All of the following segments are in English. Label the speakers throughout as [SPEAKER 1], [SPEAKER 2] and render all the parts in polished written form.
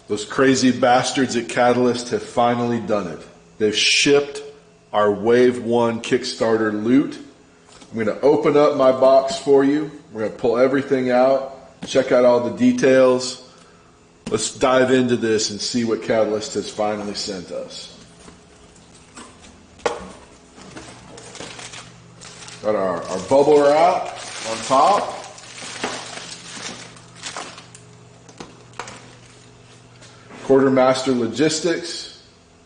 [SPEAKER 1] Those crazy bastards at Catalyst have finally done it. They've shipped our Wave 1 Kickstarter loot. I'm going to open up my box for you. We're going to pull everything out, check out all the details. Let's dive into this and see what Catalyst has finally sent us. Got our bubbler out on top. Quartermaster Logistics,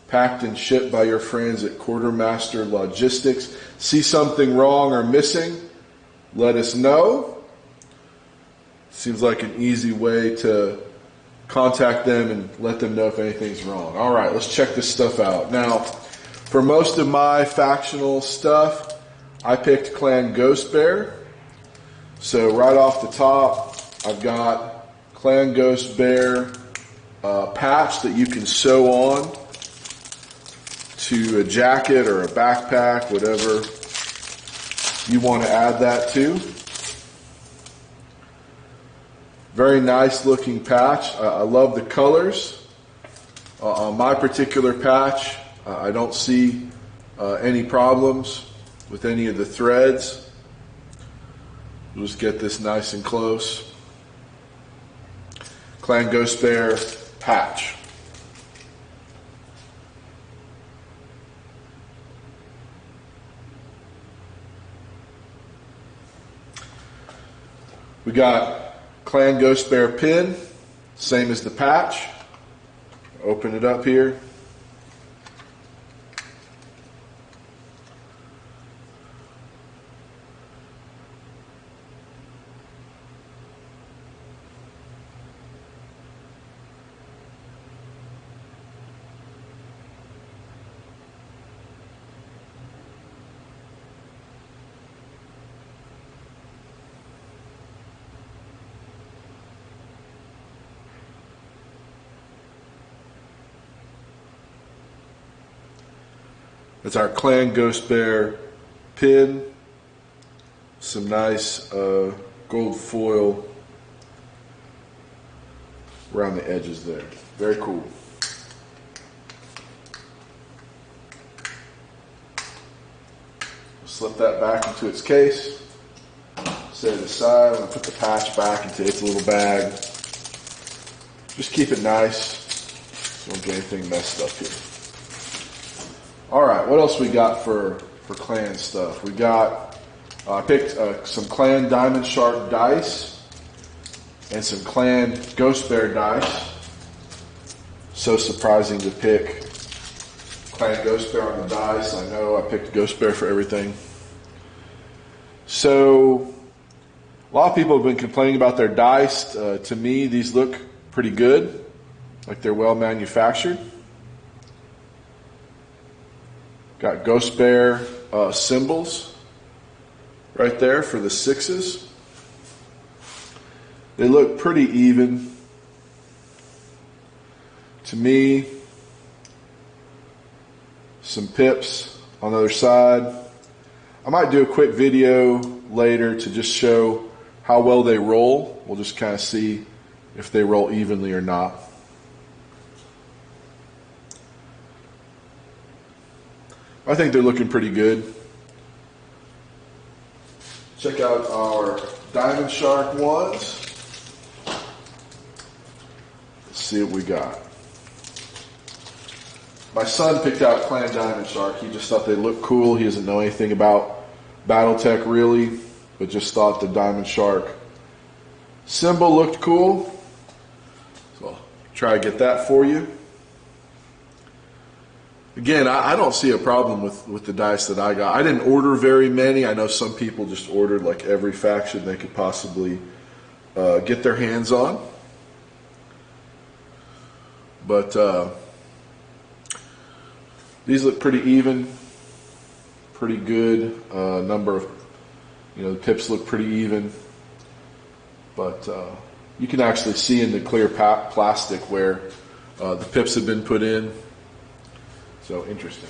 [SPEAKER 1] packed and shipped by your friends at Quartermaster Logistics. See something wrong or missing? Let us know. Seems like an easy way to contact them and let them know if anything's wrong. All right, let's check this stuff out. Now, for most of my factional stuff, I picked Clan Ghost Bear. So right off the top, I've got Clan Ghost Bear patch that you can sew on to a jacket or a backpack, whatever you want to add that to. Very nice looking patch. I love the colors. On my particular patch, I don't see any problems with any of the threads. We'll just get this nice and close. Clan Ghost Bear patch. We got Clan Ghost Bear pin, same as the patch. Open it up here. It's our Clan Ghost Bear pin. Some nice gold foil around the edges there. Very cool. Slip that back into its case. Set it aside. I'm going to put the patch back into its little bag. Just keep it nice. Don't get anything messed up here. Alright, what else we got for clan stuff? We got, I picked some Clan Diamond Shark dice and some Clan Ghost Bear dice. So surprising to pick Clan Ghost Bear on the dice. I know I picked Ghost Bear for everything. So, a lot of people have been complaining about their dice. To me, these look pretty good, like they're well manufactured. Got Ghost Bear symbols right there for the 6s. They look pretty even to me. Some pips on the other side. I might do a quick video later to just show how well they roll. We'll just kind of see if they roll evenly or not. I think they're looking pretty good. Check out our Diamond Shark ones. Let's see what we got. My son picked out Clan Diamond Shark. He just thought they looked cool. He doesn't know anything about Battletech really, but just thought the Diamond Shark symbol looked cool. So I'll try to get that for you. Again, I don't see a problem with the dice that I got. I didn't order very many. I know some people just ordered like every faction they could possibly get their hands on. But these look pretty even, pretty good. Number of, the pips look pretty even. But you can actually see in the clear plastic where the pips have been put in. So interesting.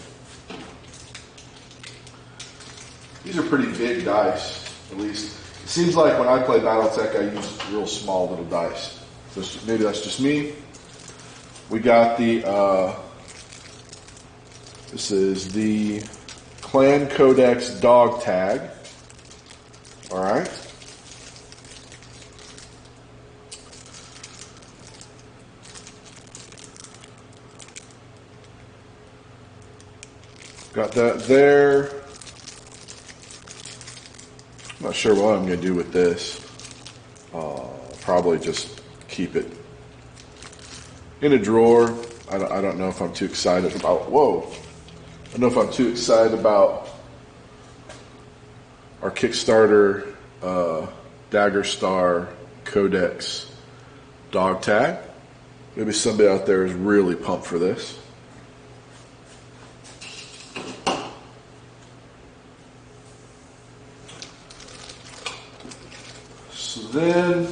[SPEAKER 1] These are pretty big dice, at least. It seems like when I play Battletech, I use real small little dice. So maybe that's just me. We got the, this is the Clan Codex dog tag. All right. Got that there. I'm not sure what I'm going to do with this. Probably just keep it in a drawer. I don't know if I'm too excited about, whoa. I don't know if I'm too excited about our Kickstarter Dagger Star Codex dog tag. Maybe somebody out there is really pumped for this. So then,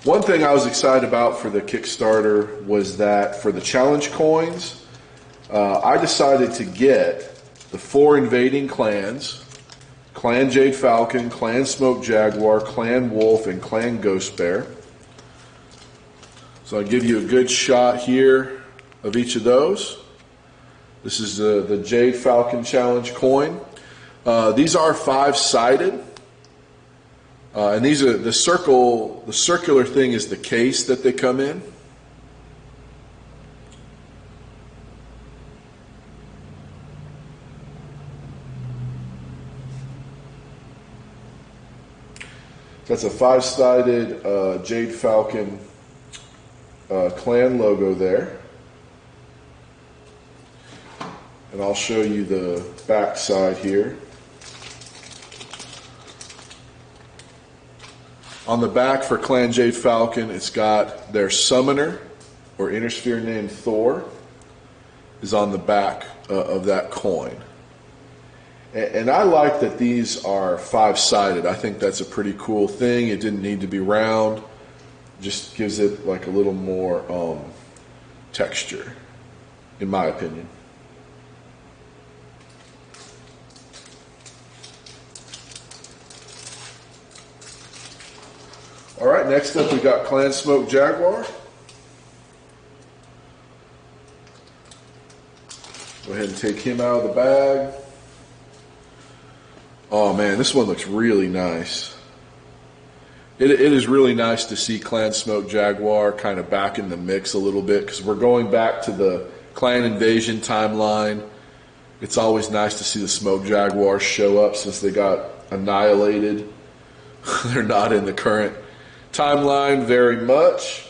[SPEAKER 1] one thing I was excited about for the Kickstarter was that for the challenge coins, I decided to get the 4 invading clans: Clan Jade Falcon, Clan Smoke Jaguar, Clan Wolf, and Clan Ghost Bear. So I'll give you a good shot here of each of those. This is the Jade Falcon challenge coin. These are 5-sided. And these are the circular thing is the case that they come in. That's a 5-sided Jade Falcon clan logo there. And I'll show you the back side here. On the back for Clan Jade Falcon, it's got their summoner or inner sphere named Thor is on the back of that coin. And I like that these are 5-sided. I think that's a pretty cool thing. It didn't need to be round. Just gives it like a little more texture, in my opinion. All right, next up we got Clan Smoke Jaguar. Go ahead and take him out of the bag. Oh man, this one looks really nice. It is really nice to see Clan Smoke Jaguar kind of back in the mix a little bit, because we're going back to the Clan Invasion timeline. It's always nice to see the Smoke Jaguars show up since they got annihilated. They're not in the current timeline very much.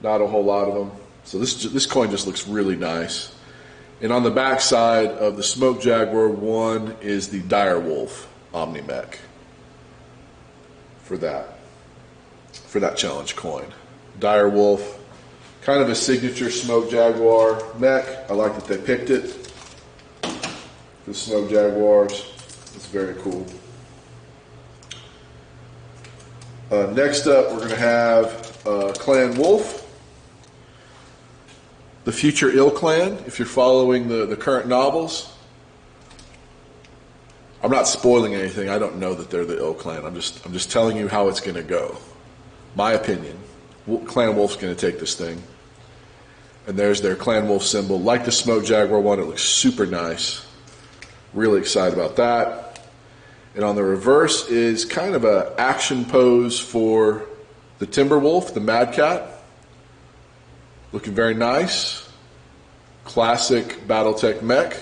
[SPEAKER 1] Not a whole lot of them. So this coin just looks really nice. And on the back side of the Smoke Jaguar one is the Dire Wolf Omni-Mech for that challenge coin. Dire Wolf, kind of a signature Smoke Jaguar mech. I like that they picked it for the Smoke Jaguars. It's very cool. Next up, we're going to have Clan Wolf, the future Ill Clan. If you're following the current novels, I'm not spoiling anything. I don't know that they're the Ill Clan. I'm just telling you how it's going to go. My opinion. Clan Wolf's going to take this thing, and there's their Clan Wolf symbol, like the Smoke Jaguar one. It looks super nice. Really excited about that. And on the reverse is kind of an action pose for the Timberwolf, the Mad Cat. Looking very nice. Classic Battletech mech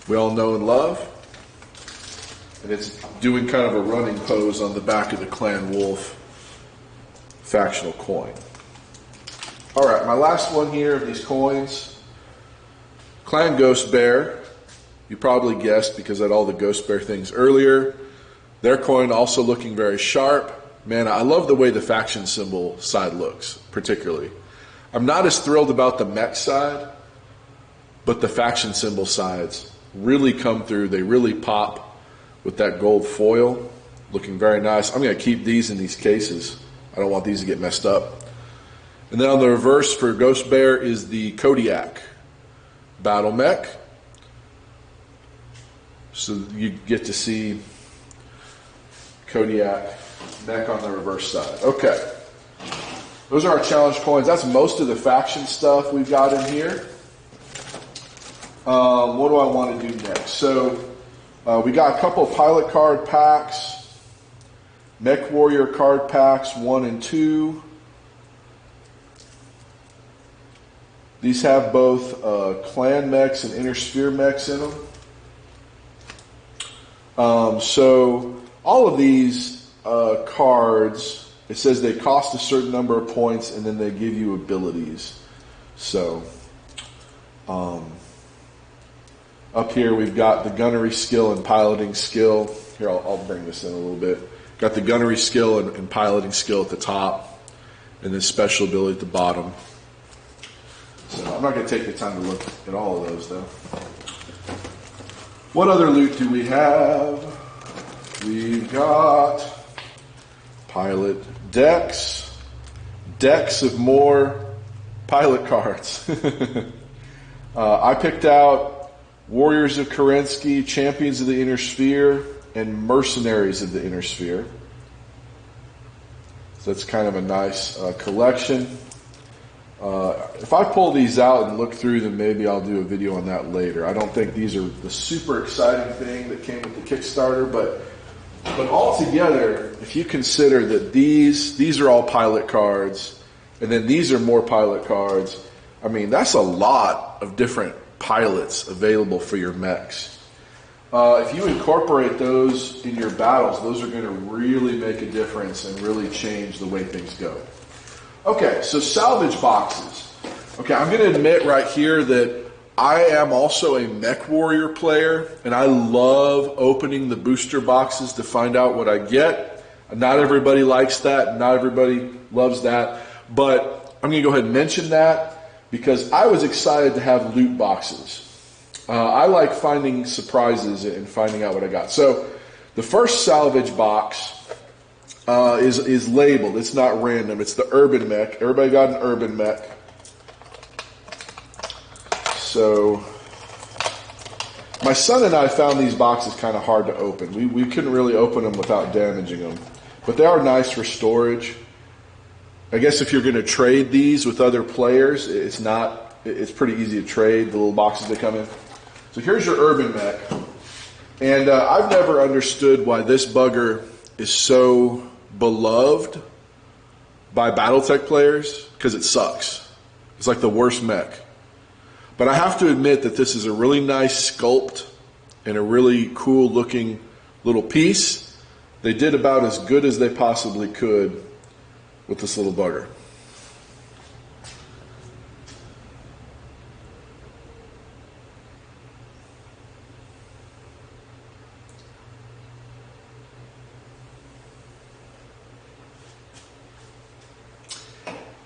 [SPEAKER 1] we all know and love. And it's doing kind of a running pose on the back of the Clan Wolf factional coin. All right, my last one here of these coins. Clan Ghost Bear. You probably guessed because I had all the Ghost Bear things earlier. Their coin also looking very sharp. Man, I love the way the faction symbol side looks, particularly. I'm not as thrilled about the mech side, but the faction symbol sides really come through. They really pop with that gold foil. Looking very nice. I'm going to keep these in these cases. I don't want these to get messed up. And then on the reverse for Ghost Bear is the Kodiak Battle Mech. So you get to see Kodiak mech on the reverse side. Okay. those are our challenge coins. That's most of the faction stuff we've got in here. What do I want to do next? So we got a couple of pilot card packs, Mech Warrior card packs 1 and 2. These have both clan mechs and inner sphere mechs in them. So all of these cards, it says they cost a certain number of points and then they give you abilities. So up here we've got the gunnery skill and piloting skill. Here, I'll bring this in a little bit. Got the gunnery skill and piloting skill at the top, and then special ability at the bottom. So I'm not going to take the time to look at all of those, though. What other loot do we have? We've got pilot decks of more pilot cards. I picked out Warriors of Kerensky, Champions of the Inner Sphere, and Mercenaries of the Inner Sphere. So that's kind of a nice collection. If I pull these out and look through them, maybe I'll do a video on that later. I don't think these are the super exciting thing that came with the Kickstarter, but altogether, if you consider that these are all pilot cards, and then these are more pilot cards, I mean, that's a lot of different pilots available for your mechs. If you incorporate those in your battles, those are going to really make a difference and really change the way things go. Okay, so salvage boxes. Okay, I'm going to admit right here that I am also a Mech Warrior player, and I love opening the booster boxes to find out what I get. Not everybody likes that. Not everybody loves that. But I'm going to go ahead and mention that because I was excited to have loot boxes. I like finding surprises and finding out what I got. So the first salvage box is labeled. It's not random. It's the Urban Mech. Everybody got an Urban Mech. So my son and I found these boxes kind of hard to open. We couldn't really open them without damaging them. But they are nice for storage. I guess if you're going to trade these with other players, it's pretty easy to trade, the little boxes they come in. So here's your Urban Mech. And I've never understood why this bugger is so beloved by Battletech players, because it sucks. It's like the worst mech. But I have to admit that this is a really nice sculpt and a really cool looking little piece. They did about as good as they possibly could with this little bugger.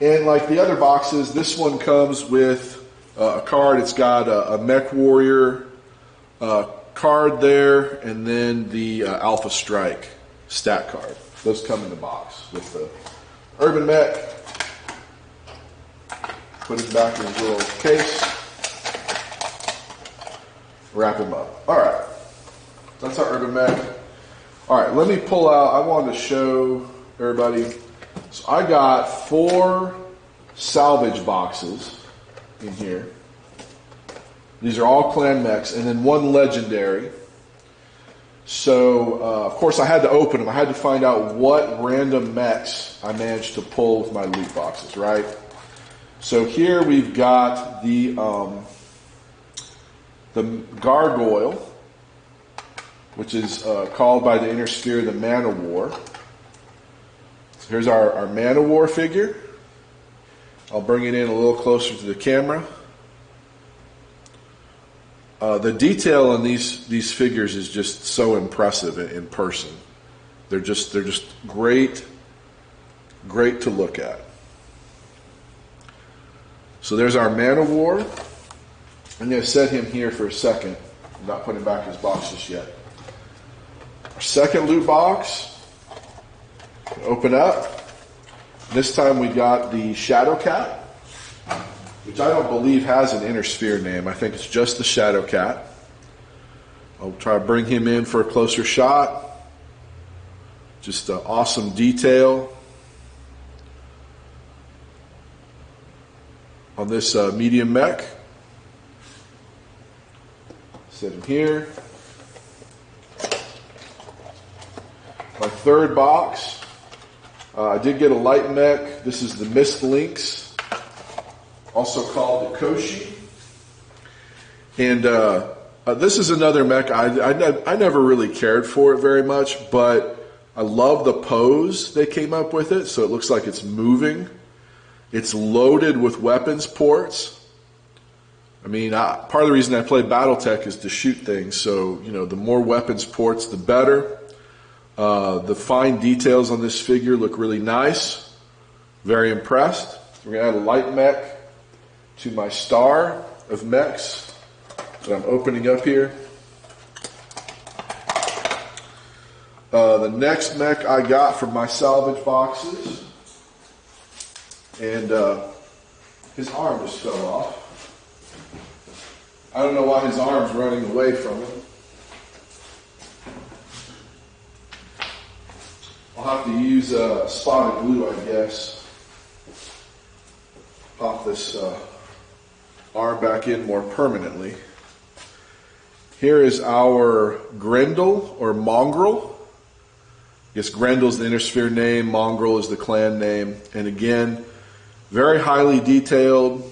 [SPEAKER 1] And like the other boxes, this one comes with a card. It's got a Mech Warrior card there, and then the Alpha Strike stat card. Those come in the box with the Urban Mech. Put it back in his little case. Wrap him up. All right. That's our Urban Mech. All right, let me pull out. I wanted to show everybody. So I got 4 salvage boxes in here. These are all clan mechs, and then 1 legendary. So, of course, I had to open them. I had to find out what random mechs I managed to pull with my loot boxes, right? So here we've got the Gargoyle, which is called by the Inner Sphere the Man of War. So here's our Man of War figure. I'll bring it in a little closer to the camera. The detail on these figures is just so impressive in person. They're just great to look at. So there's our Man of War. I'm going to set him here for a second. I'm not putting back his box just yet. Our second loot box. Open up. This time we got the Shadow Cat, which I don't believe has an Inner Sphere name. I think it's just the Shadow Cat. I'll try to bring him in for a closer shot. Just an awesome detail. on this medium mech. Set him here. My third box, I did get a light mech. This is the Mist Lynx, also called the Koshi. And this is another mech. I never really cared for it very much, but I love the pose they came up with it. So it looks like it's moving. It's loaded with weapons ports. I mean, part of the reason I play Battletech is to shoot things. So, you know, the more weapons ports, the better. The fine details on this figure look really nice. Very impressed. We're going to add a light mech to my star of mechs that I'm opening up here. The next mech I got from my salvage boxes, and his arm just fell off. I don't know why his arm's running away from him. I'll have to use spotted glue, I guess. Pop this arm back in more permanently. Here is our Grendel, or Mongrel. I guess Grendel's the Innersphere name, Mongrel is the clan name. And again, very highly detailed.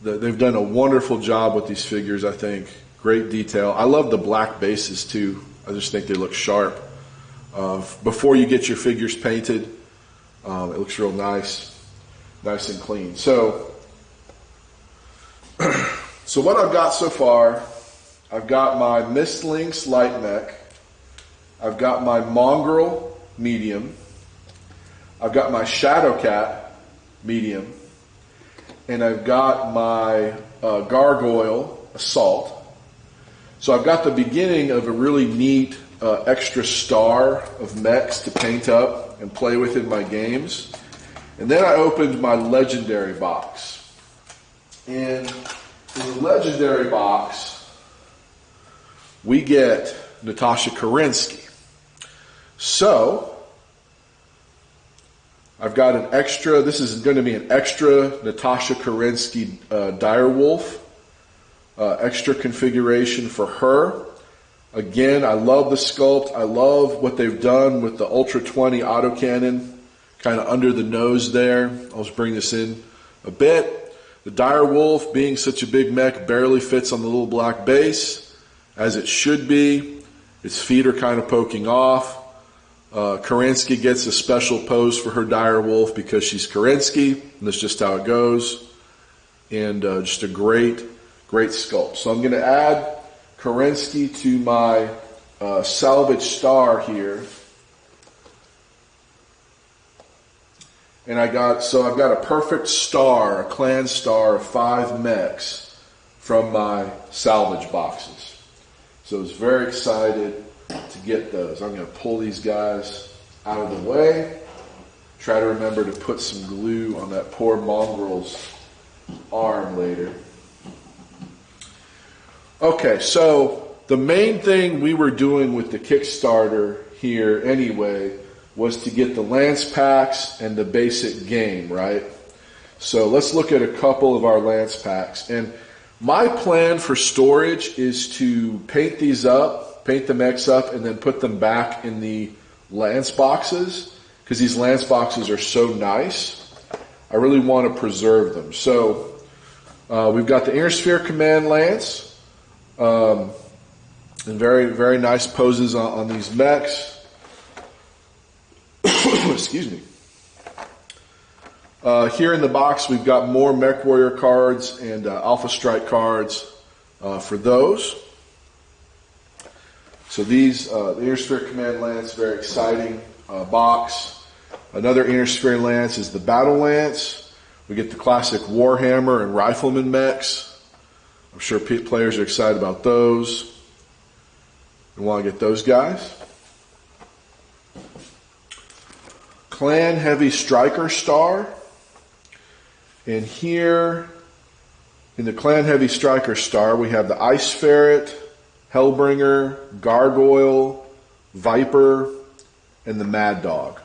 [SPEAKER 1] They've done a wonderful job with these figures, I think. Great detail. I love the black bases too. I just think they look sharp. Before you get your figures painted, it looks real nice. Nice and clean. So what I've got so far, I've got my Mist Lynx light mech. I've got my Mongrel medium. I've got my Shadowcat medium. And I've got my Gargoyle Assault. So I've got the beginning of a really neat extra star of mechs to paint up and play with in my games. And then I opened my Legendary box. And in the Legendary box, we get Natasha Kerensky. So I've got an extra, this is going to be an extra Natasha Kerensky Direwolf, extra configuration for her. Again, I love the sculpt. I love what they've done with the Ultra 20 autocannon, kind of under the nose there. I'll just bring this in a bit. The Direwolf, being such a big mech, barely fits on the little black base, as it should be. Its feet are kind of poking off. Kerensky gets a special pose for her Direwolf because she's Kerensky, and that's just how it goes. And just a great, great sculpt. So I'm going to add Kerensky to my salvage star here. And I've got a perfect star, a clan star of 5 mechs from my salvage boxes. So I was very excited to get those. I'm going to pull these guys out of the way. Try to remember to put some glue on that poor Mongrel's arm later. Okay, so the main thing we were doing with the Kickstarter here anyway was to get the Lance packs and the basic game, right? So let's look at a couple of our Lance packs. And my plan for storage is to paint these up, paint the mechs up, and then put them back in the Lance boxes, because these Lance boxes are so nice. I really want to preserve them. So we've got the Innersphere Command Lance, and very, very nice poses on these mechs. Excuse me. Here in the box, we've got more Mech Warrior cards and Alpha Strike cards for those. So these, the Innersphere Command Lance, very exciting box. Another Innersphere Lance is the Battle Lance. We get the classic Warhammer and Rifleman mechs. I'm sure players are excited about those and want to get those guys. Clan Heavy Striker Star. And here in the Clan Heavy Striker Star, we have the Ice Ferret, Hellbringer, Gargoyle, Viper, and the Mad Dog.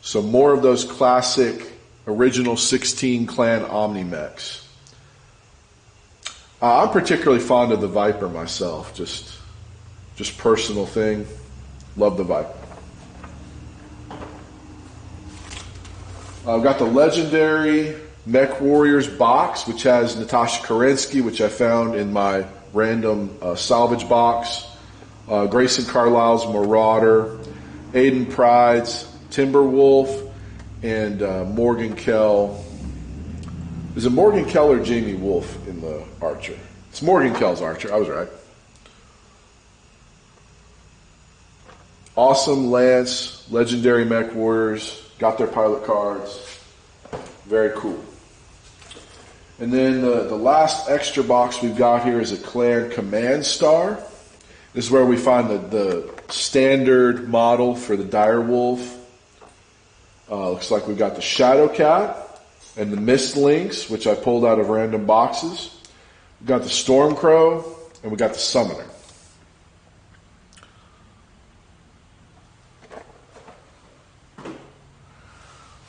[SPEAKER 1] So more of those classic original 16 clan Omnimex. I'm particularly fond of the Viper myself, just personal thing. Love the Viper. I've got the Legendary Mech Warriors box, which has Natasha Kerensky, which I found in my random salvage box. Grayson Carlisle's Marauder, Aiden Pride's Timberwolf, and Morgan Kell. Is it Morgan Kell or Jamie Wolf in the Archer? It's Morgan Kell's Archer. I was right. Awesome Lance, Legendary Mech Warriors. Got their pilot cards. Very cool. And then the last extra box we've got here is a Clan Command Star. This is where we find the standard model for the Direwolf. Looks like we've got the Shadow Cat and the Mist Lynx, which I pulled out of random boxes. We've got the Stormcrow, and we got the Summoner.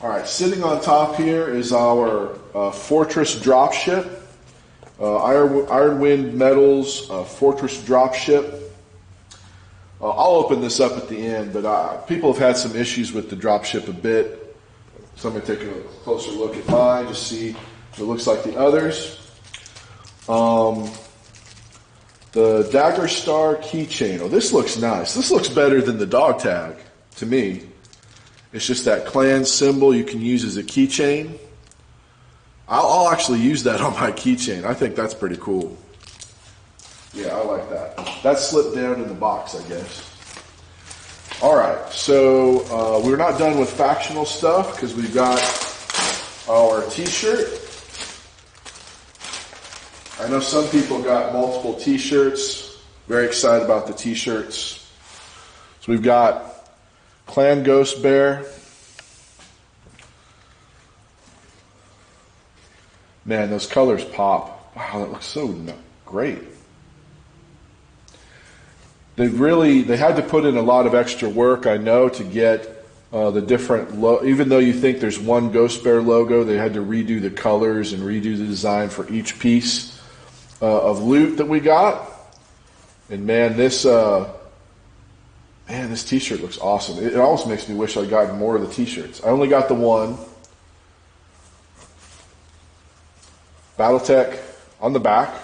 [SPEAKER 1] All right, sitting on top here is our Fortress Dropship, Ironwind Metals Fortress Dropship. I'll open this up at the end, but people have had some issues with the dropship a bit. So I'm going to take a closer look at mine, just see if it looks like the others. The Dagger Star keychain. Oh, this looks nice. This looks better than the dog tag to me. It's just that clan symbol you can use as a keychain. I'll actually use that on my keychain. I think that's pretty cool. Yeah, I like that. That slipped down in the box, I guess. All right, so we're not done with factional stuff because we've got our t-shirt. I know some people got multiple t-shirts. Very excited about the t-shirts. So we've got Clan Ghost Bear. Man, those colors pop. Wow, that looks so great. They had to put in a lot of extra work, I know, to get the different, even though you think there's one Ghost Bear logo, they had to redo the colors and redo the design for each piece of loot that we got. And man, this t-shirt looks awesome. It almost makes me wish I'd gotten more of the t-shirts. I only got the one. Battletech on the back.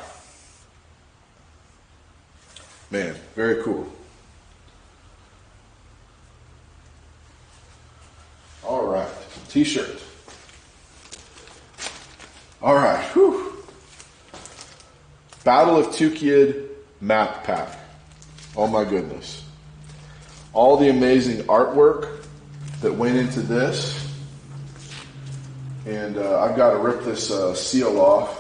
[SPEAKER 1] Man, very cool. All right, t-shirt. All right, whew. Battle of Tukid map pack. Oh my goodness. All the amazing artwork that went into this. And I've got to rip this seal off.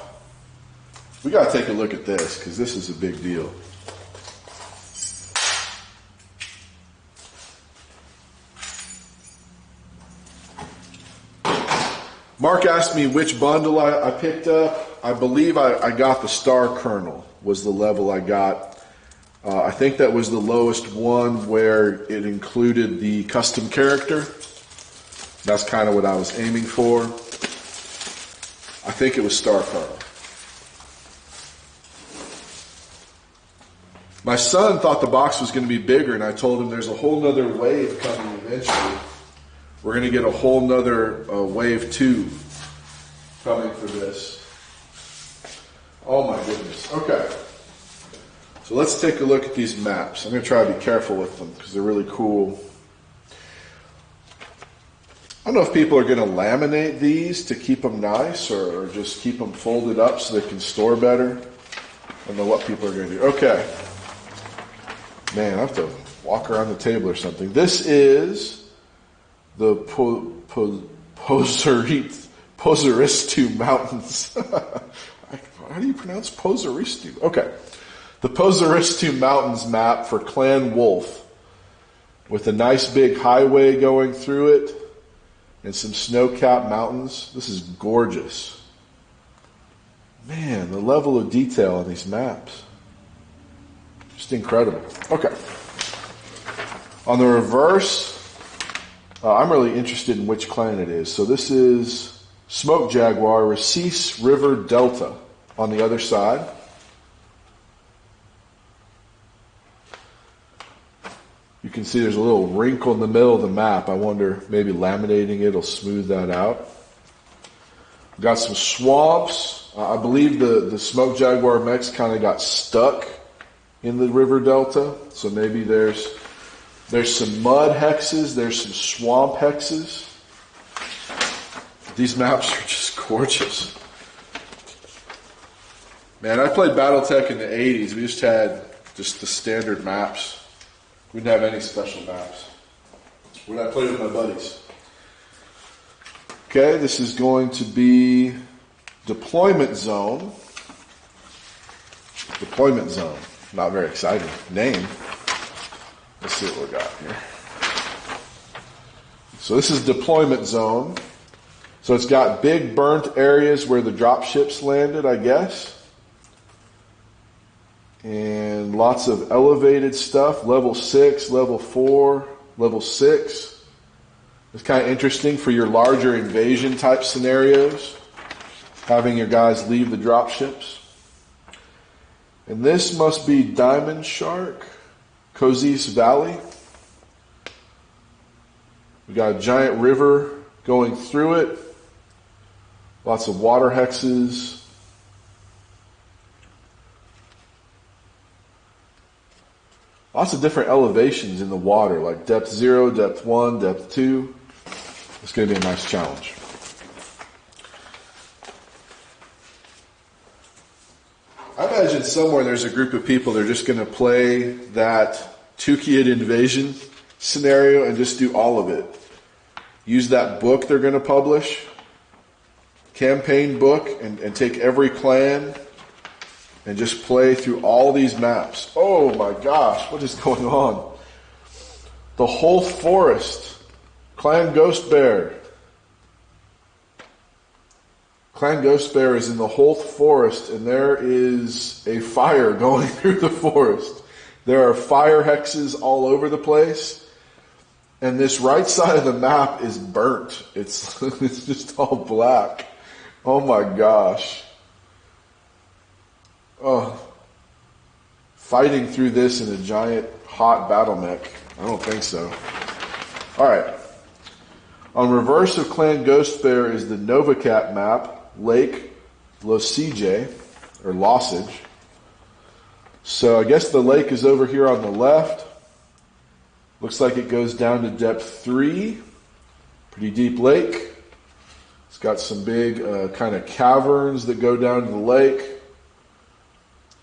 [SPEAKER 1] We got to take a look at this because this is a big deal. Mark asked me which bundle I picked up. I believe I got the Star Kernel was the level I got. I think that was the lowest one where it included the custom character. That's kind of what I was aiming for. I think it was Star Kernel. My son thought the box was going to be bigger, and I told him there's a whole nother wave coming eventually. We're going to get a whole nother wave 2 coming for this. Oh my goodness. Okay. So let's take a look at these maps. I'm going to try to be careful with them because they're really cool. I don't know if people are going to laminate these to keep them nice or just keep them folded up so they can store better. I don't know what people are going to do. Okay. Man, I have to walk around the table or something. This is the Poseristu Mountains. How do you pronounce Poseristu? Okay. The Poseristu Mountains map for Clan Wolf with a nice big highway going through it and some snow-capped mountains. This is gorgeous. Man, the level of detail on these maps. Just incredible. Okay. On the reverse, I'm really interested in which clan it is. So this is Smoke Jaguar, Racis River Delta on the other side. You can see there's a little wrinkle in the middle of the map. I wonder, maybe laminating it will smooth that out. We've got some swamps. I believe the Smoke Jaguar mechs kind of got stuck in the river delta. So maybe there's some mud hexes, there's some swamp hexes. These maps are just gorgeous. Man, I played Battletech in the 80s. We just had just the standard maps. We didn't have any special maps. When I played with my buddies. Okay, this is going to be Deployment Zone. Deployment Zone. Not very exciting name. Let's see what we got here. So this is Deployment Zone. So it's got big burnt areas where the dropships landed, I guess. And lots of elevated stuff, level 6, level 4, level 6. It's kind of interesting for your larger invasion type scenarios, having your guys leave the dropships. And this must be Diamond Shark, Cozice Valley. We got a giant river going through it, lots of water hexes. Lots of different elevations in the water, like depth 0, depth 1, depth 2. It's going to be a nice challenge. I imagine somewhere there's a group of people that are just going to play that Tukeyid invasion scenario and just do all of it. Use that book they're going to publish, campaign book, and take every clan and just play through all these maps. Oh my gosh, what is going on? The whole forest. Clan Ghost Bear. Clan Ghost Bear is in the whole forest, and there is a fire going through the forest. There are fire hexes all over the place, and this right side of the map is burnt. It's just all black. Oh my gosh. Oh, fighting through this in a giant hot battle mech? I don't think so. All right. On reverse of Clan Ghost Bear is the Novacat map, Lake Losige, or Losage. So I guess the lake is over here on the left. Looks like it goes down to depth 3. Pretty deep lake. It's got some big kind of caverns that go down to the lake.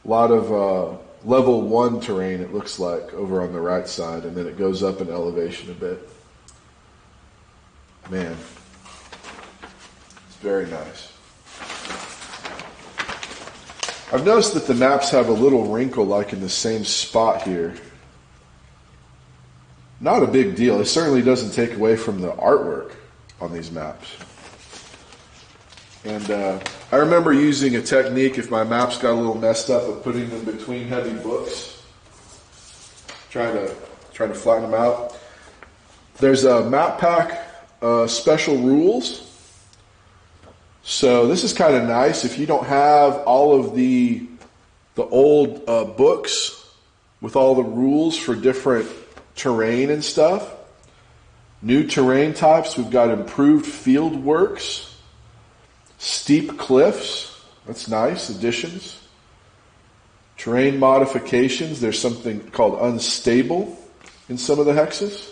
[SPEAKER 1] A lot of level 1 terrain, it looks like, over on the right side, and then it goes up in elevation a bit. Man, it's very nice. I've noticed that the maps have a little wrinkle like in the same spot here. Not a big deal. It certainly doesn't take away from the artwork on these maps. And I remember using a technique, if my maps got a little messed up, of putting them between heavy books, trying to flatten them out. There's a map pack special rules. So this is kind of nice. If you don't have all of the old books with all the rules for different terrain and stuff, new terrain types, we've got improved field works. Steep cliffs, that's nice, additions. Terrain modifications, there's something called unstable in some of the hexes.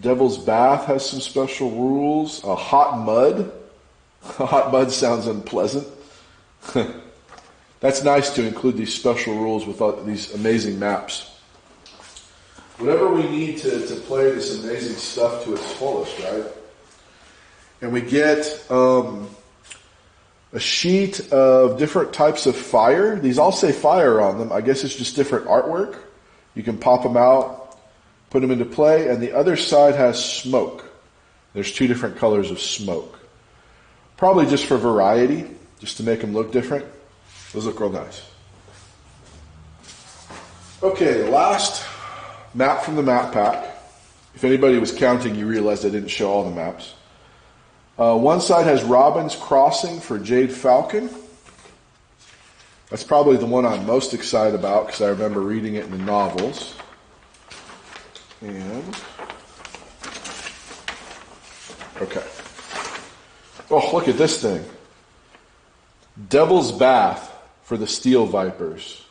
[SPEAKER 1] Devil's Bath has some special rules. Hot mud. Hot mud sounds unpleasant. That's nice to include these special rules with all these amazing maps. Whatever we need to play this amazing stuff to its fullest, right? And we get a sheet of different types of fire. These all say fire on them. I guess it's just different artwork. You can pop them out, put them into play, and the other side has smoke. There's 2 different colors of smoke. Probably just for variety, just to make them look different. Those look real nice. Okay, the last map from the map pack If anybody was counting, you realized I didn't show all the maps. One side has Robin's Crossing for Jade Falcon. That's probably the one I'm most excited about because I remember reading it in the novels. And, okay. Oh, look at this thing. Devil's Bath for the Steel Vipers.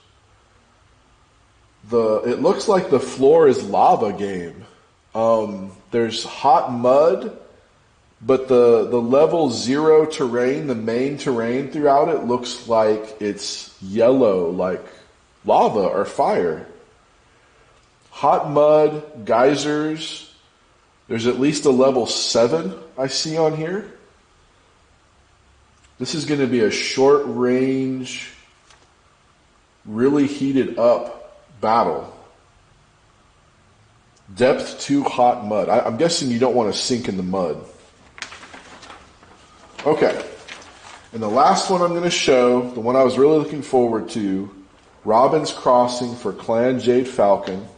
[SPEAKER 1] It looks like the floor is lava game. There's hot mud, but the level 0 terrain, the main terrain throughout it, looks like it's yellow, like lava or fire. Hot mud, geysers. There's at least a level 7 I see on here. This is going to be a short range, really heated up battle. Depth 2 hot mud. I'm guessing you don't want to sink in the mud. Okay. And the last one I'm going to show, the one I was really looking forward to, Robin's Crossing for Clan Jade Falcon.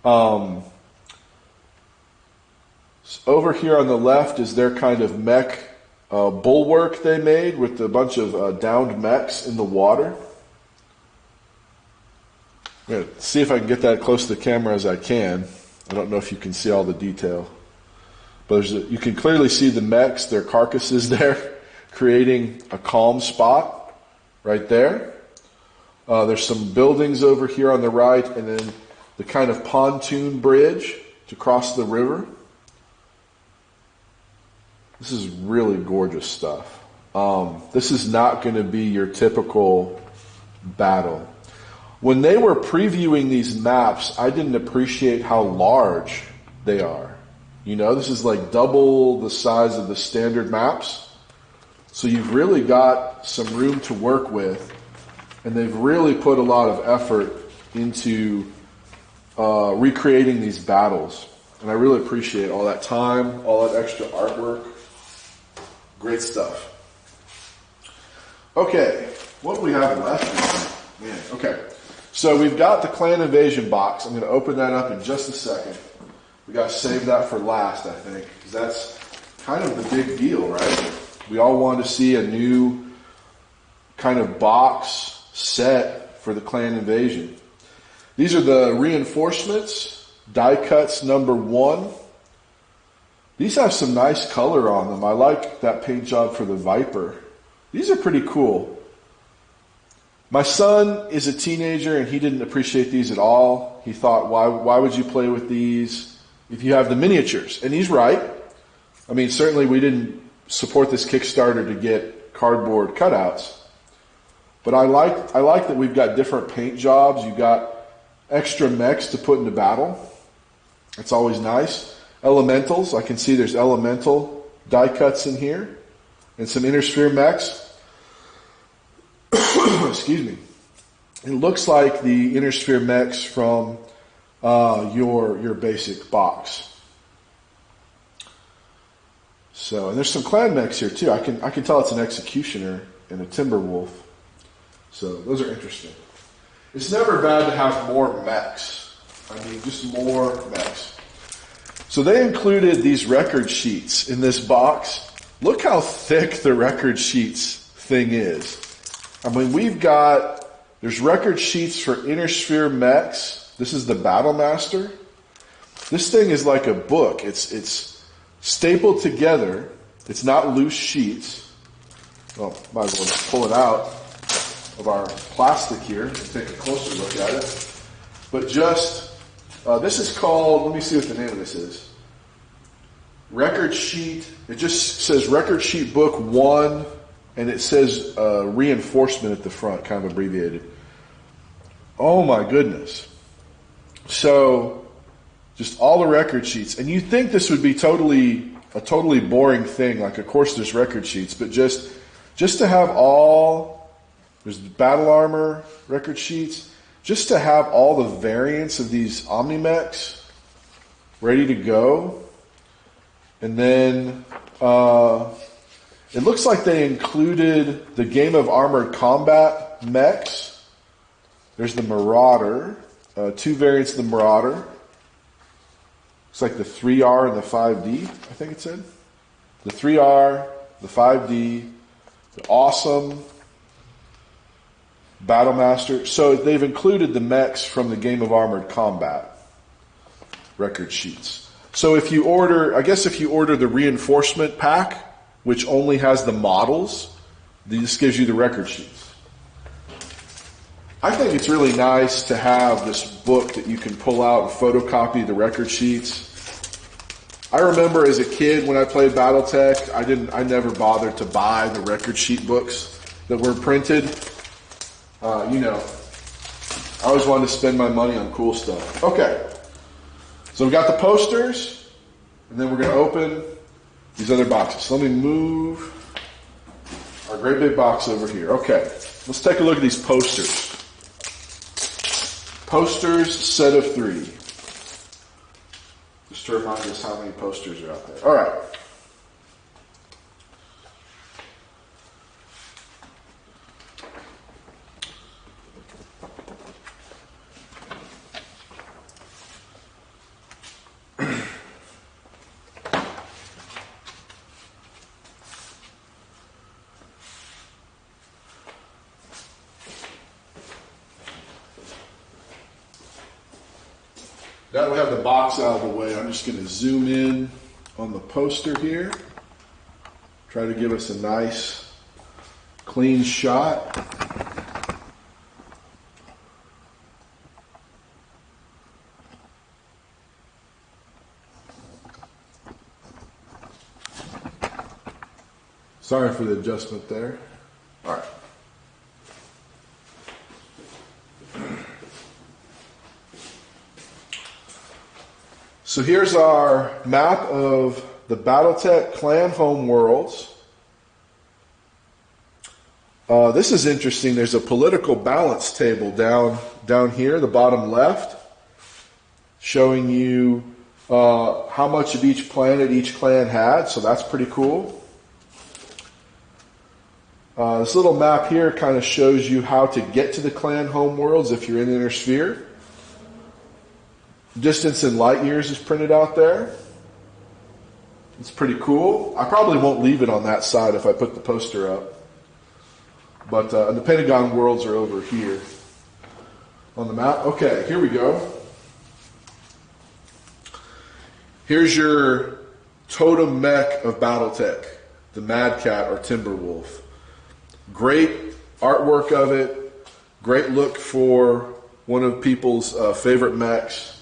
[SPEAKER 1] Over here on the left is their kind of mech bulwark they made with a bunch of downed mechs in the water. I'm going to see if I can get that close to the camera as I can. I don't know if you can see all the detail. But you can clearly see the mechs, their carcasses there, creating a calm spot right there. There's some buildings over here on the right, and then the kind of pontoon bridge to cross the river. This is really gorgeous stuff. This is not going to be your typical battle. When they were previewing these maps, I didn't appreciate how large they are. You know, this is like double the size of the standard maps. So you've really got some room to work with. And they've really put a lot of effort into recreating these battles. And I really appreciate all that time, all that extra artwork. Great stuff. Okay, what do we have left? Man, okay. So we've got the Clan Invasion box. I'm going to open that up in just a second. We got to save that for last, I think, because that's kind of the big deal, right? We all want to see a new kind of box set for the Clan Invasion. These are the reinforcements, die cuts number 1. These have some nice color on them. I like that paint job for the Viper. These are pretty cool. My son is a teenager and he didn't appreciate these at all. He thought, why would you play with these if you have the miniatures? And he's right. I mean, certainly we didn't support this Kickstarter to get cardboard cutouts. But I like that we've got different paint jobs. You've got extra mechs to put into battle. It's always nice. Elementals. I can see there's elemental die cuts in here. And some inner sphere mechs. Excuse me. It looks like the inner sphere mechs from your basic box. So, and there's some clan mechs here too. I can tell it's an executioner and a Timberwolf. So those are interesting. It's never bad to have more mechs. I mean, just more mechs. So they included these record sheets in this box. Look how thick the record sheets thing is. I mean, there's record sheets for inner sphere mechs. This is the Battle Master. This thing is like a book. It's stapled together. It's not loose sheets. Well, might as well just pull it out of our plastic here and take a closer look at it. But this is called, let me see what the name of this is. Record sheet, it just says Record Sheet Book 1. And it says reinforcement at the front, kind of abbreviated. Oh my goodness. So, just all the record sheets. And you think this would be a totally boring thing, like of course there's record sheets, but just to have there's battle armor record sheets, just to have all the variants of these Omnimechs ready to go. And then, it looks like they included the Game of Armored Combat mechs. There's the Marauder, 2 variants of the Marauder. It's like the 3R and the 5D, I think it said. The 3R, the 5D, the awesome Battlemaster. So they've included the mechs from the Game of Armored Combat record sheets. So if you order, I guess if you order the reinforcement pack, which only has the models, this gives you the record sheets. I think it's really nice to have this book that you can pull out and photocopy the record sheets. I remember as a kid when I played Battletech, I never bothered to buy the record sheet books that were printed. I always wanted to spend my money on cool stuff. Okay, so we got the posters, and then we're going to open these other boxes. So let me move our great big box over here. Okay, let's take a look at these posters. Posters, set of 3. Just to remind us how many posters are out there. All right. Now that we have the box out of the way, I'm just going to zoom in on the poster here. Try to give us a nice, clean shot. Sorry for the adjustment there. All right. So here's our map of the Battletech clan home worlds. This is interesting. There's a political balance table down here, the bottom left, showing you how much of each planet each clan had. So that's pretty cool. This little map here kind of shows you how to get to the clan home worlds if you're in the inner sphere. Distance in light years is printed out there. It's pretty cool. I probably won't leave it on that side if I put the poster up. But the Pentagon worlds are over here on the map. Okay, here we go. Here's your totem mech of Battletech, the Mad Cat or Timberwolf. Great artwork of it. Great look for one of people's favorite mechs.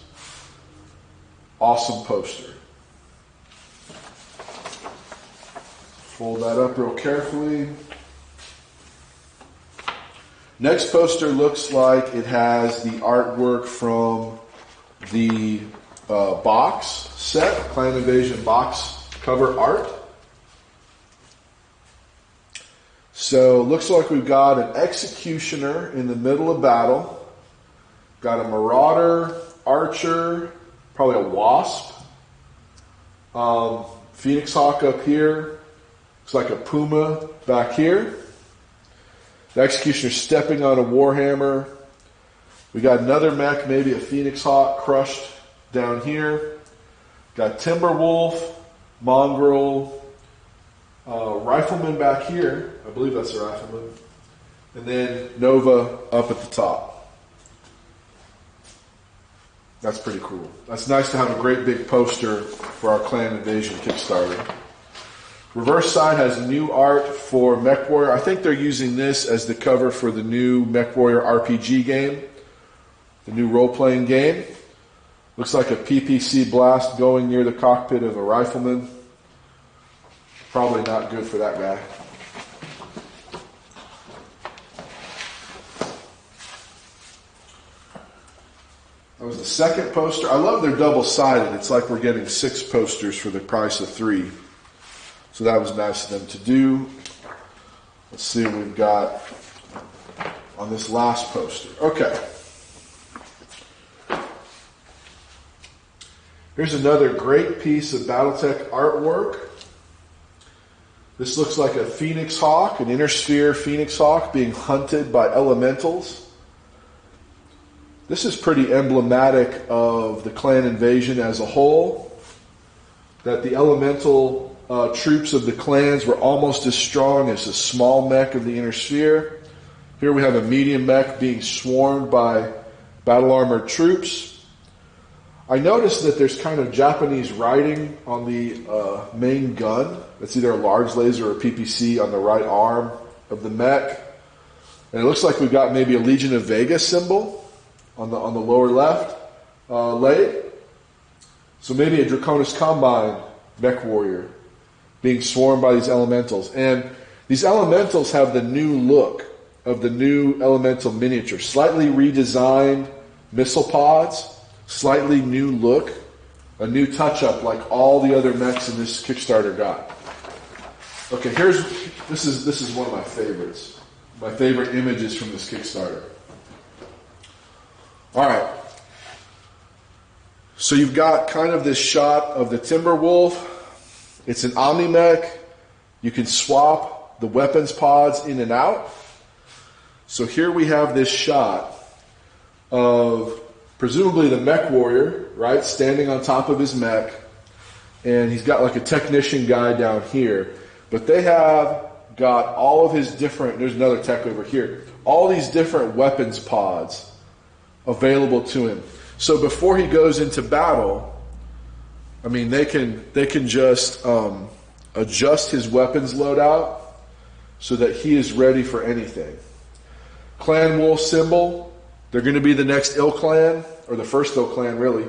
[SPEAKER 1] Awesome poster. Fold that up real carefully. Next poster looks like it has the artwork from the box set, Clan Invasion box cover art. So looks like we've got an executioner in the middle of battle. Got a marauder, archer, probably a wasp. Phoenix Hawk up here. Looks like a puma back here. The executioner stepping on a warhammer. We got another mech, maybe a Phoenix Hawk crushed down here. Got Timberwolf, mongrel, rifleman back here. I believe that's a rifleman. And then Nova up at the top. That's pretty cool. That's nice to have a great big poster for our Clan Invasion Kickstarter. Reverse side has new art for MechWarrior. I think they're using this as the cover for the new MechWarrior RPG game, the new role-playing game. Looks like a PPC blast going near the cockpit of a rifleman. Probably not good for that guy. That was the second poster. I love their double-sided. It's like we're getting 6 posters for the price of 3. So that was nice of them to do. Let's see what we've got on this last poster. Okay. Here's another great piece of Battletech artwork. This looks like a Phoenix Hawk, an inner sphere Phoenix Hawk being hunted by elementals. This is pretty emblematic of the clan invasion as a whole, that the elemental troops of the clans were almost as strong as a small mech of the inner sphere. Here we have a medium mech being swarmed by battle armored troops. I noticed that there's kind of Japanese writing on the main gun. That's either a large laser or a PPC on the right arm of the mech. And it looks like we've got maybe a Legion of Vega symbol on the lower left leg. So maybe a Draconis Combine mech warrior being swarmed by these elementals. And these elementals have the new look of the new elemental miniature. Slightly redesigned missile pods, slightly new look, a new touch-up like all the other mechs in this Kickstarter got. Okay, this is one of my favorites. My favorite images from this Kickstarter. Alright. So you've got kind of this shot of the Timberwolf. It's an Omni-Mech. You can swap the weapons pods in and out. So here we have this shot of presumably the mech warrior, right, standing on top of his mech. And he's got like a technician guy down here. But they have got all of his different, there's another tech over here, all these different weapons pods available to him. So before he goes into battle, I mean, they can just adjust his weapons loadout so that he is ready for anything. Clan Wolf symbol, they're going to be the next Ill Clan, or the first Ill Clan, really.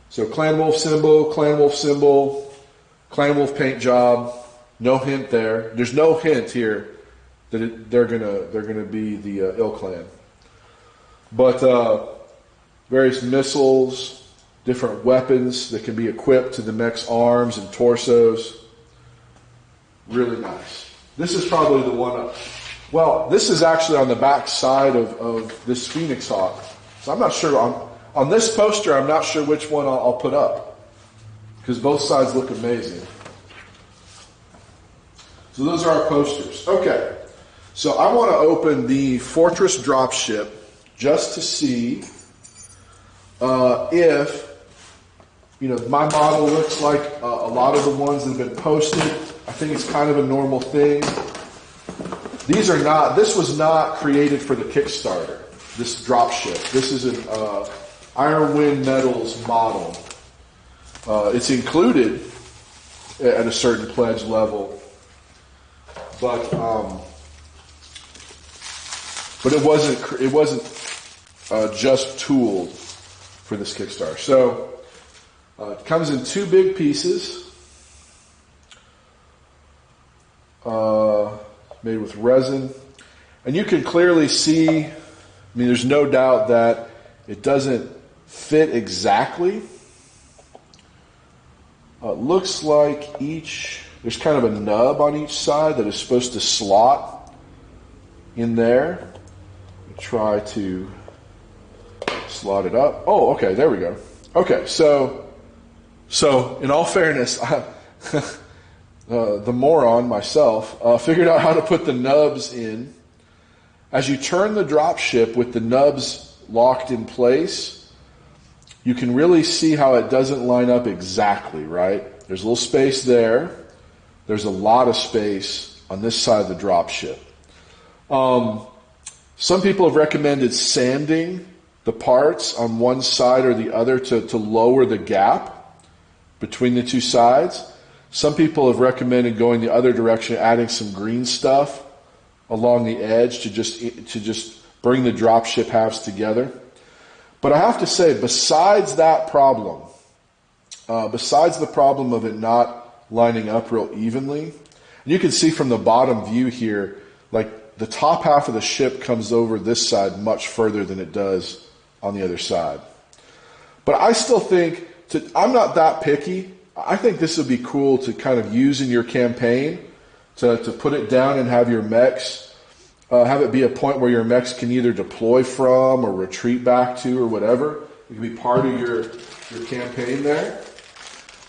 [SPEAKER 1] So Clan Wolf symbol, Clan Wolf symbol, Clan Wolf paint job. No hint there. There's no hint here that they're gonna be the Ill Clan. But various missiles, different weapons that can be equipped to the mech's arms and torsos. Really nice. This is probably the one. Well, this is actually on the back side of this Phoenix Hawk. So I'm not sure on this poster. I'm not sure which one I'll put up because both sides look amazing. So those are our posters. Okay, so I want to open the Fortress dropship just to see if, you know, my model looks like a lot of the ones that have been posted. I think it's kind of a normal thing. This was not created for the Kickstarter, this dropship. This is an Iron Wind Metals model. It's included at a certain pledge level. But it wasn't just tooled for this Kickstarter. So it comes in two big pieces, made with resin, and you can clearly see. I mean, there's no doubt that it doesn't fit exactly. It looks like there's kind of a nub on each side that is supposed to slot in there. Try to slot it up. Oh, okay, there we go. Okay, so in all fairness, the moron myself figured out how to put the nubs in. As you turn the dropship with the nubs locked in place, you can really see how it doesn't line up exactly, right? There's a little space there. There's a lot of space on this side of the dropship. Some people have recommended sanding the parts on one side or the other to lower the gap between the two sides. Some people have recommended going the other direction, adding some green stuff along the edge to just bring the dropship halves together. But I have to say, besides that problem, besides the problem of it not lining up real evenly, and you can see from the bottom view here, like the top half of the ship comes over this side much further than it does on the other side. But I still think, I'm not that picky. I think this would be cool to kind of use in your campaign, to put it down and have your mechs, have it be a point where your mechs can either deploy from or retreat back to or whatever. It can be part of your campaign there.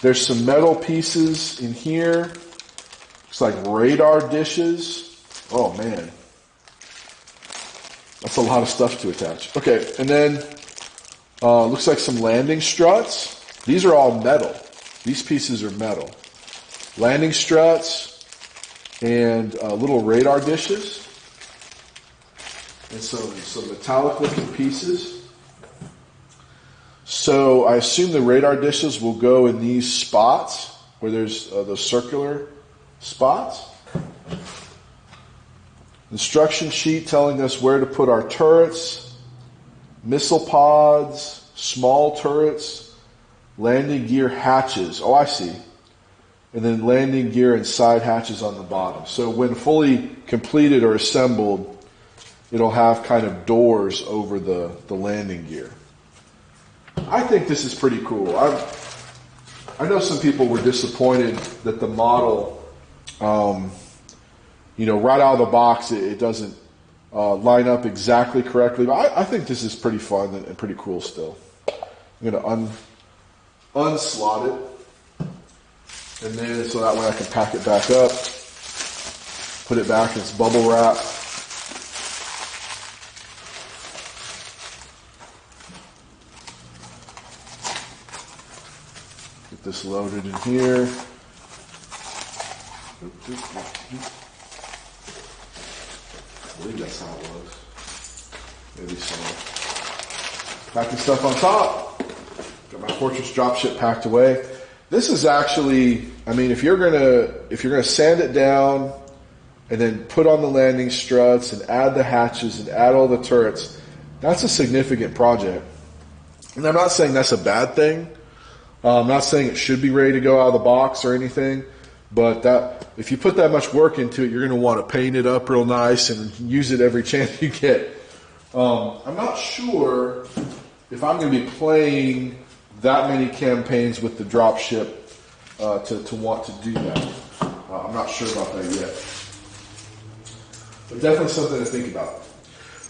[SPEAKER 1] There's some metal pieces in here. Looks like radar dishes. Oh man. That's a lot of stuff to attach. Okay, and then looks like some landing struts. These are all metal. These pieces are metal. Landing struts and little radar dishes. And some metallic looking pieces. So I assume the radar dishes will go in these spots where there's those circular spots. Instruction sheet telling us where to put our turrets, missile pods, small turrets, landing gear hatches. Oh, I see. And then landing gear and side hatches on the bottom. So when fully completed or assembled, it'll have kind of doors over the landing gear. I think this is pretty cool. I know some people were disappointed that the model, right out of the box, it doesn't line up exactly correctly. But I think this is pretty fun and pretty cool still. I'm going to unslot it. And then so that way I can pack it back up, put it back in its bubble wrap. Get this loaded in here. I believe that's how it was. Maybe some packing stuff on top. Got my Fortress dropship packed away. This is actually, if you're gonna sand it down and then put on the landing struts and add the hatches and add all the turrets, that's a significant project. And I'm not saying that's a bad thing. I'm not saying it should be ready to go out of the box or anything, but that if you put that much work into it, you're going to want to paint it up real nice and use it every chance you get. I'm not sure if I'm going to be playing that many campaigns with the dropship to want to do that. I'm not sure about that yet. But definitely something to think about.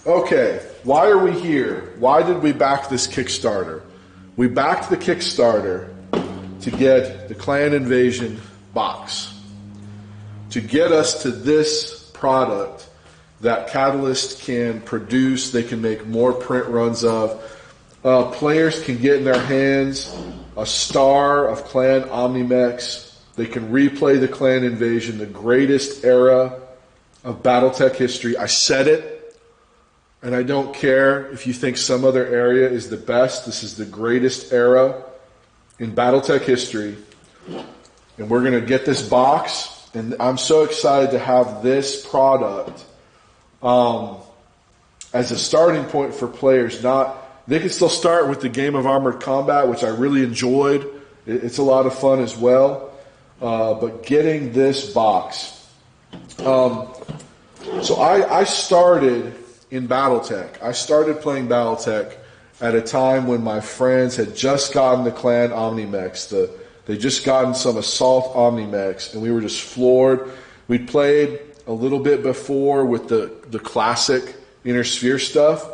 [SPEAKER 1] Okay, why are we here? Why did we back this Kickstarter? We backed the Kickstarter to get the Clan Invasion box, to get us to this product that Catalyst can produce. They can make more print runs of. Players can get in their hands a star of Clan Omnimex. They can replay the Clan Invasion, the greatest era of Battletech history. I said it. And I don't care if you think some other area is the best. This is the greatest era in Battletech history. And we're going to get this box. And I'm so excited to have this product as a starting point for players. They can still start with the game of Armored Combat, which I really enjoyed. It's a lot of fun as well. But getting this box. So I started in Battletech. I started playing Battletech at a time when my friends had just gotten the Clan Omnimex. They just gotten some Assault Omnimex, and we were just floored. We'd played a little bit before with the classic Inner Sphere stuff,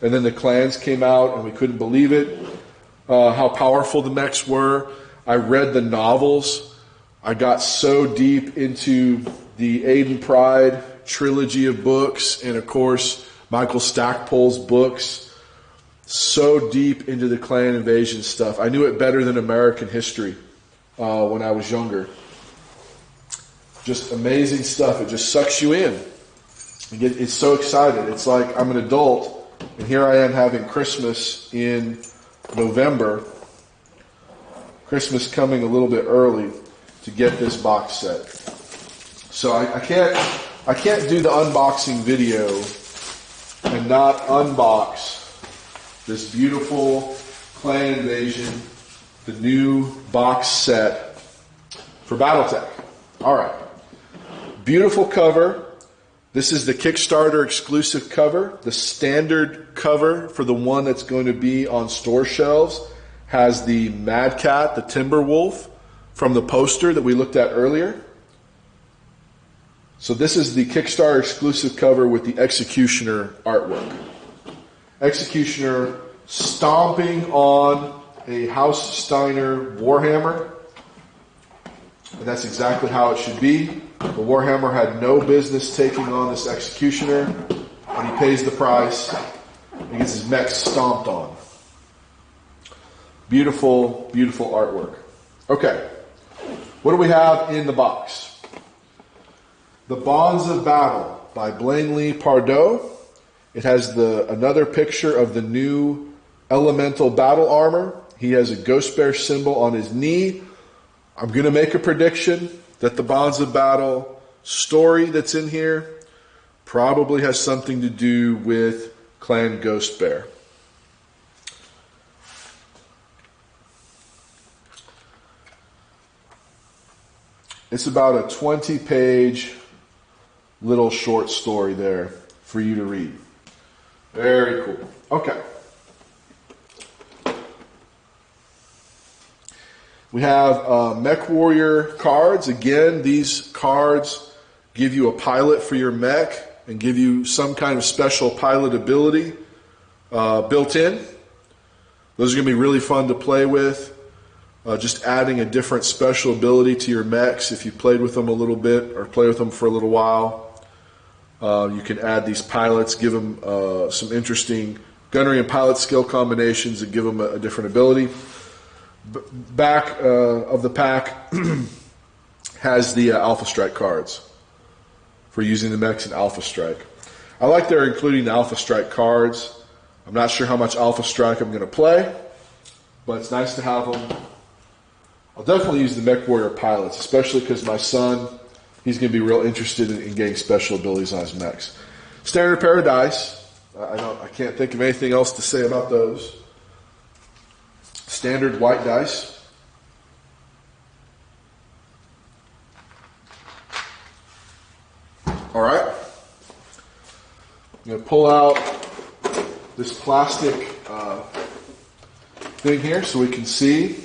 [SPEAKER 1] and then the clans came out, and we couldn't believe it, how powerful the mechs were. I read the novels. I got so deep into the Aiden Pride trilogy of books, and of course, Michael Stackpole's books, so deep into the Clan Invasion stuff. I knew it better than American history when I was younger. Just amazing stuff. It just sucks you in. It's so excited. It's like I'm an adult, and here I am having Christmas in November. Christmas coming a little bit early to get this box set. So I can't do the unboxing video and not unbox this beautiful Clan Invasion, the new box set for Battletech. All right. Beautiful cover. This is the Kickstarter exclusive cover. The standard cover for the one that's going to be on store shelves has the Mad Cat, the Timberwolf, from the poster that we looked at earlier. So this is the Kickstarter exclusive cover with the Executioner artwork. Executioner stomping on a House Steiner Warhammer. And that's exactly how it should be. The Warhammer had no business taking on this Executioner. and he pays the price. He gets his mech stomped on. Beautiful, beautiful artwork. Okay, what do we have in the box? The Bonds of Battle by Blanley Pardoe. It has another picture of the new elemental battle armor. He has a Ghost Bear symbol on his knee. I'm going to make a prediction that the Bonds of Battle story that's in here probably has something to do with Clan Ghost Bear. It's about a 20-page little short story there for you to read. Very cool. Okay. We have Mech Warrior cards. Again, these cards give you a pilot for your mech and give you some kind of special pilot ability built in. Those are going to be really fun to play with. Just adding a different special ability to your mechs if you played with them a little bit or play with them for a little while. You can add these pilots, give them some interesting gunnery and pilot skill combinations that give them a different ability. Back of the pack has the Alpha Strike cards for using the mechs in Alpha Strike. I like they're including the Alpha Strike cards. I'm not sure how much Alpha Strike I'm going to play, but it's nice to have them. I'll definitely use the Mech Warrior pilots, especially because my son, he's going to be real interested in getting special abilities on his mechs. Standard pair of dice. I can't think of anything else to say about those. Standard white dice. All right. I'm going to pull out this plastic thing here so we can see.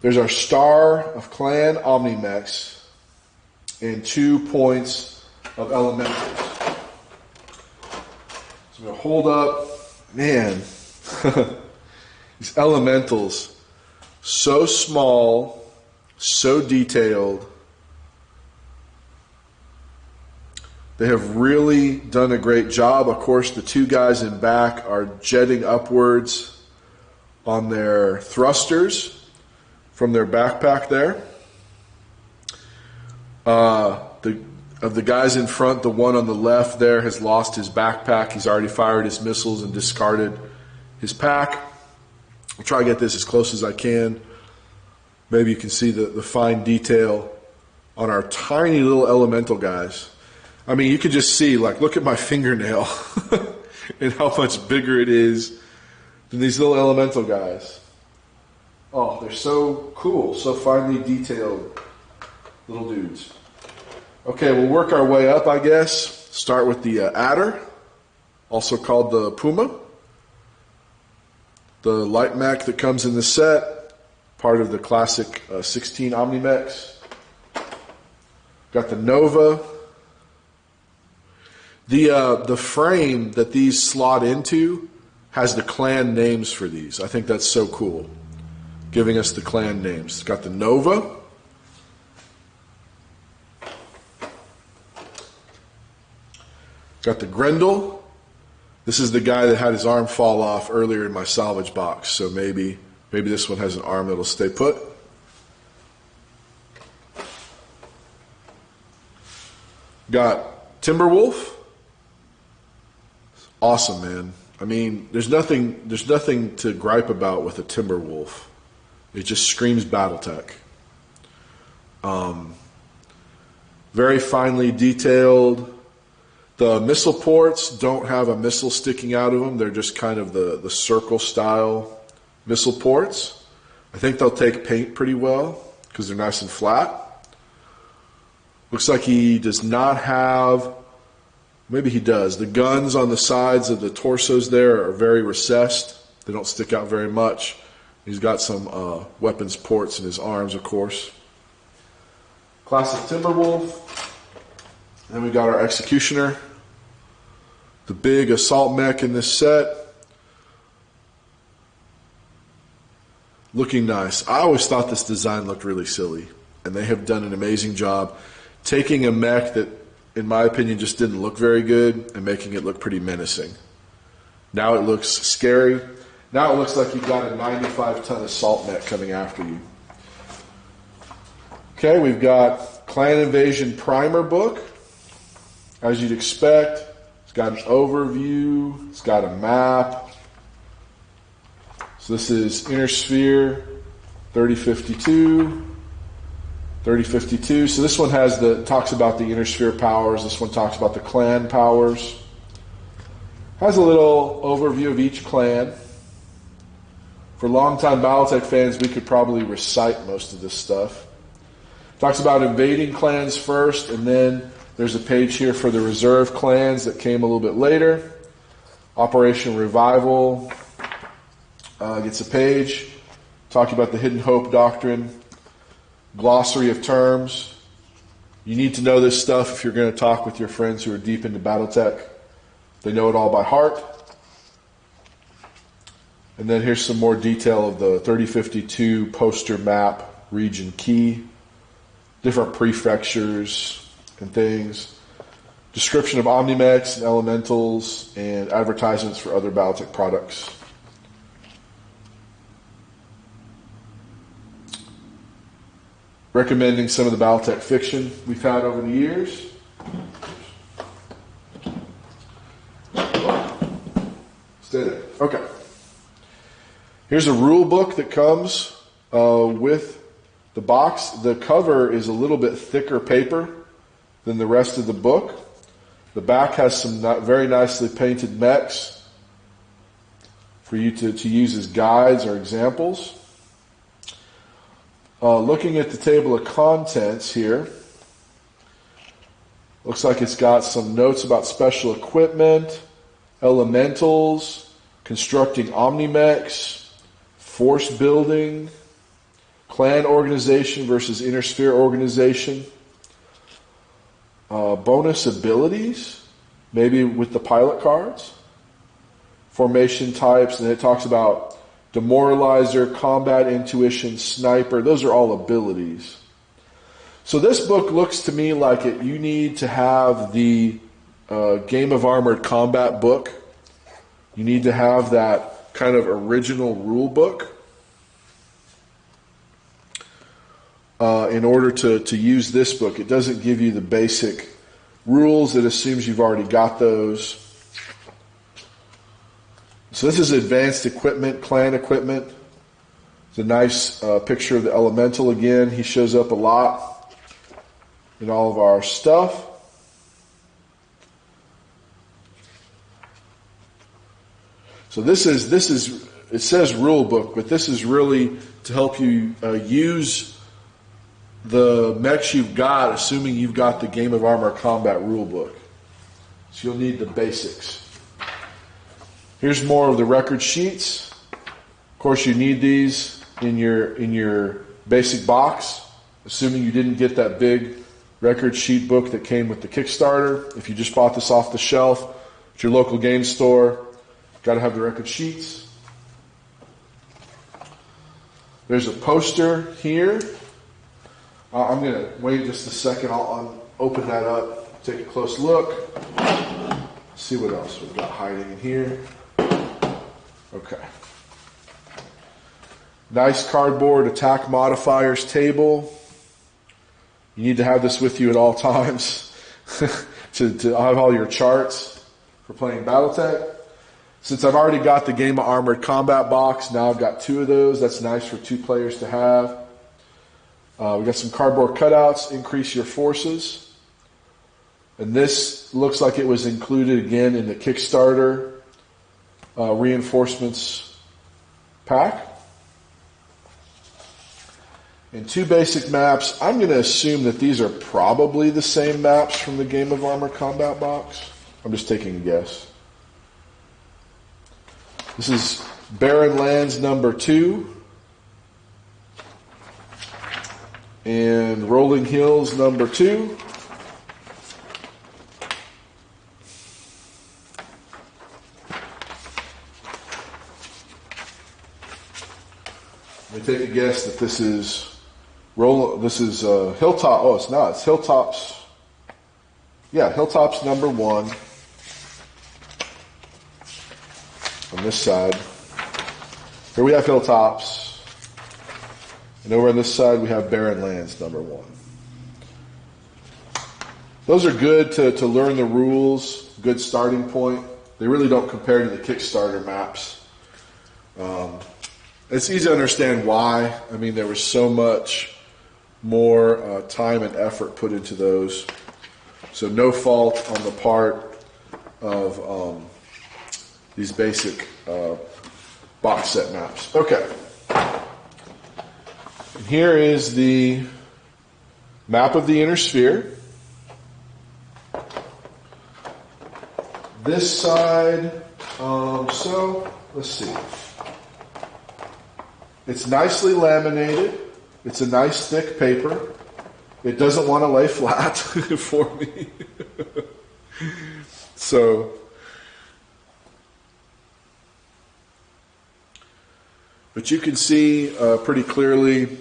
[SPEAKER 1] There's our Star of Clan Omnimex and 2 points of Elementals. So I'm going to hold up, man, these Elementals, so small, so detailed. They have really done a great job. Of course, the 2 guys in back are jetting upwards on their thrusters from their backpack there. Of the guys in front, the one on the left there has lost his backpack. He's already fired his missiles and discarded his pack. I'll try to get this as close as I can. Maybe you can see the fine detail on our tiny little elemental guys. I mean, you can just see, like, look at my fingernail and how much bigger it is than these little elemental guys. Oh, they're so cool, so finely detailed little dudes. Okay, we'll work our way up, I guess. Start with the Adder, also called the Puma. The light mech that comes in the set, part of the classic 16 Omnimex. Got the Nova. The frame that these slot into has the clan names for these. I think that's so cool, giving us the clan names. It's got the Nova. Got the Grendel. This is the guy that had his arm fall off earlier in my salvage box, so maybe this one has an arm that'll stay put. Got Timberwolf. Awesome, man. I mean, there's nothing to gripe about with a Timberwolf. It just screams Battletech. Very finely detailed. The missile ports don't have a missile sticking out of them. They're just kind of the circle style missile ports. I think they'll take paint pretty well because they're nice and flat. Looks like he does not have, maybe he does. The guns on the sides of the torsos there are very recessed. They don't stick out very much. He's got some weapons ports in his arms, of course. Classic Timberwolf. Then we got our Executioner, the big assault mech in this set. Looking nice. I always thought this design looked really silly, and they have done an amazing job taking a mech that in my opinion, just didn't look very good and making it look pretty menacing. Now it looks scary. Now it looks like you've got a 95-ton assault net coming after you. Okay, we've got Clan Invasion Primer book. As you'd expect, it's got an overview, it's got a map. So this is Inner Sphere 3052. 3052. So this one talks about the Inner Sphere powers. This one talks about the clan powers. Has a little overview of each clan. For longtime Battletech fans, we could probably recite most of this stuff. Talks about invading clans first, and then there's a page here for the reserve clans that came a little bit later. Operation Revival gets a page talking about the Hidden Hope Doctrine. Glossary of terms. You need to know this stuff if you're going to talk with your friends who are deep into Battletech. They know it all by heart. And then here's some more detail of the 3052 poster map, region key, different prefectures and things, description of Omnimex and Elementals, and advertisements for other Battletech products. Recommending some of the Battletech fiction we've had over the years. Stay there. Okay. Here's a rule book that comes with the box. The cover is a little bit thicker paper than the rest of the book. The back has some very nicely painted mechs for you to use as guides or examples. Looking at the table of contents here, looks like it's got some notes about special equipment, elementals, constructing Omnimex, force building, clan organization versus Inner Sphere organization, bonus abilities, maybe with the pilot cards, formation types, and it talks about Demoralizer, Combat Intuition, Sniper. Those are all abilities. So this book looks to me like you need to have the Game of Armored Combat book. You need to have that kind of original rule book in order to use this book. It doesn't give you the basic rules. It assumes you've already got those. So this is advanced equipment, clan equipment. It's a nice picture of the Elemental again. He shows up a lot in all of our stuff. So this is it says rule book, but this is really to help you use the mechs you've got, assuming you've got the Game of Armor Combat rule book. So you'll need the basics. Here's more of the record sheets. Of course, you need these in your basic box, assuming you didn't get that big record sheet book that came with the Kickstarter. If you just bought this off the shelf at your local game store, got to have the record sheets. There's a poster here. I'm going to wait just a second. I'll open that up, take a close look, see what else we've got hiding in here. Okay. Nice cardboard attack modifiers table. You need to have this with you at all times to have all your charts for playing Battletech. Since I've already got the Game of Armored Combat box, now I've got 2 of those. That's nice for 2 players to have. We got some cardboard cutouts, increase your forces. And this looks like it was included again in the Kickstarter reinforcements pack. And 2 basic maps. I'm going to assume that these are probably the same maps from the Game of Armor Combat box. I'm just taking a guess. This is Barren Lands number 2 and Rolling Hills number 2. Let me take a guess that this is Hilltop. Oh, it's not. It's Hilltops. yeah, Hilltop's number 1 on this side. Here we have Hilltops. And over on this side we have Barren Lands number 1. Those are good to learn the rules, good starting point. They really don't compare to the Kickstarter maps. It's easy to understand why. I mean, there was so much more time and effort put into those. So no fault on the part of these basic box set maps. Okay. And here is the map of the inner sphere. This side, so let's see. It's nicely laminated. It's a nice thick paper. It doesn't want to lay flat for me. So, but you can see pretty clearly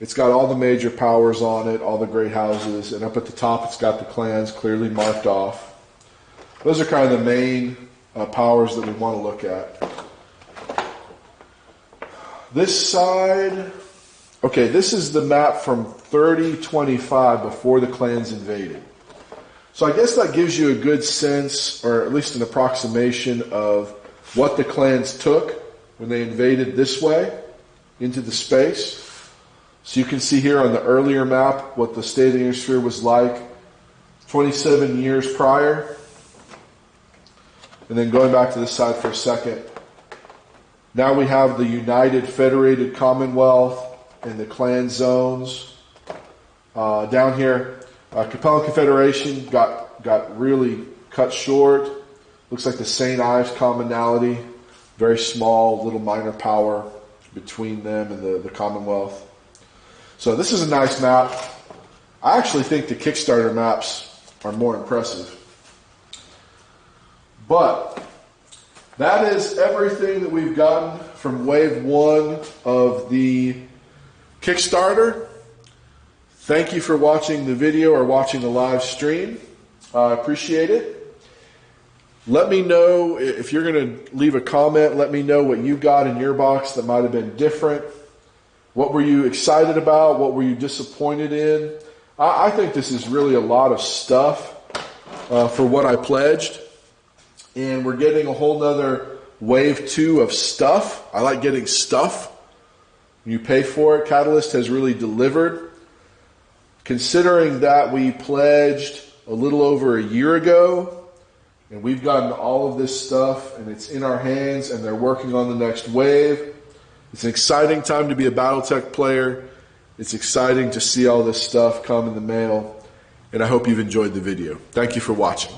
[SPEAKER 1] it's got all the major powers on it, all the great houses, and up at the top it's got the clans clearly marked off. Those are kind of the main powers that we want to look at. This side, okay, this is the map from 3025 before the clans invaded. So I guess that gives you a good sense, or at least an approximation of what the clans took when they invaded this way into the space. So you can see here on the earlier map what the state of the inner sphere was like 27 years prior. And then going back to this side for a second. Now we have the United Federated Commonwealth and the clan zones. Down here, Capellan Confederation got really cut short. Looks like the St. Ives Commonality, very small, little minor power between them and the Commonwealth. So this is a nice map. I actually think the Kickstarter maps are more impressive. But that is everything that we've gotten from Wave 1 of the Kickstarter. Thank you for watching the video or watching the live stream. I appreciate it. Let me know if you're going to leave a comment. Let me know what you got in your box that might have been different. What were you excited about? What were you disappointed in? I think this is really a lot of stuff for what I pledged. And we're getting a whole nother Wave 2 of stuff. I like getting stuff. You pay for it. Catalyst has really delivered. Considering that we pledged a little over a year ago, and we've gotten all of this stuff, and it's in our hands, and they're working on the next wave. It's an exciting time to be a Battletech player. It's exciting to see all this stuff come in the mail, and I hope you've enjoyed the video. Thank you for watching.